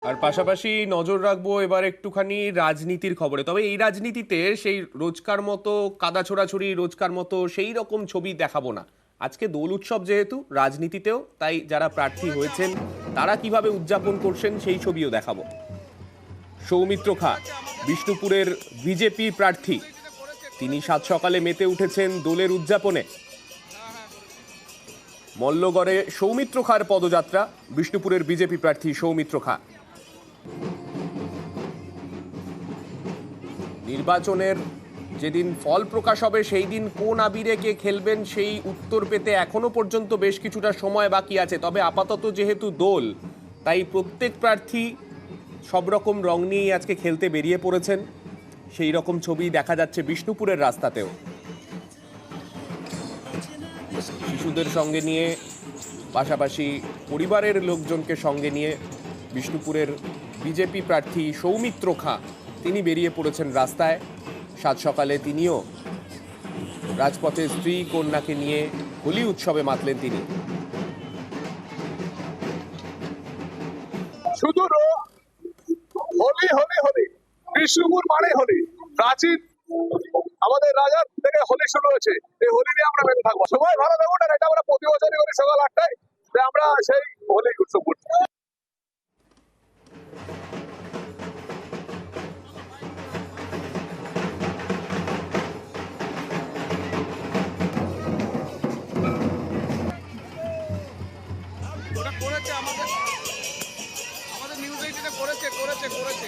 আর পাশাপাশি নজর রাখবো এবার একটুখানি রাজনীতির খবরে। তবে এই রাজনীতিতে সেই রোজকার মতো কাদা ছোড়াছুড়ি, রোজকার মতো সেই রকম ছবি দেখাবো না। আজকে দোল উৎসব যেহেতু রাজনীতিতেও, তাই যারা প্রার্থী হয়েছেন তারা কিভাবে উদযাপন করছেন সেই ছবিও দেখাবো। সৌমিত্র খা বিষ্ণুপুরের বিজেপি প্রার্থী, তিনি সাত সকালে মেতে উঠেছেন দোলের উদযাপনে। মল্লগড়ে সৌমিত্র খার পদযাত্রা, বিষ্ণুপুরের বিজেপি প্রার্থী সৌমিত্র খা। নির্বাচনের যেদিন ফল প্রকাশ হবে সেই দিন কোন আবিরে কে খেলবেন সেই উত্তর পেতে এখনো পর্যন্ত বেশ কিছুটা সময় বাকি আছে। তবে আপাতত যেহেতু দোল, তাই প্রত্যেক প্রার্থী সব রকম রং নিয়েই আজকে খেলতে বেরিয়ে পড়েছেন। সেই রকম ছবি দেখা যাচ্ছে বিষ্ণুপুরের রাস্তাতেও। শিশুদের সঙ্গে নিয়ে, পাশাপাশি পরিবারের লোকজনকে সঙ্গে নিয়ে বিষ্ণুপুরের বিজেপি প্রার্থী সৌমিত্র খা তিনি বেরিয়ে পড়েছেন রাস্তায়। সাত সকালে তিনিও রাজপথে স্ত্রী কন্যাকে নিয়ে হোলি উৎসবে মাতলেন তিনি। শুধু হোলি হোলি হোলি, বিষ্ণুপুর মানে হোলি। প্রাচীন আমাদের রাজার থেকে হোলি শুরু হয়েছে। এই হোলি নিয়ে আমরা মেতে থাকবো। সময় ভালো থাকুন। আর এটা আমরা প্রতি বছরই করি সকাল 8টায়। আমরা সেই হোলি উৎসব করছি। ওটা করেছে আমাদের নিউজ 18 করেছে।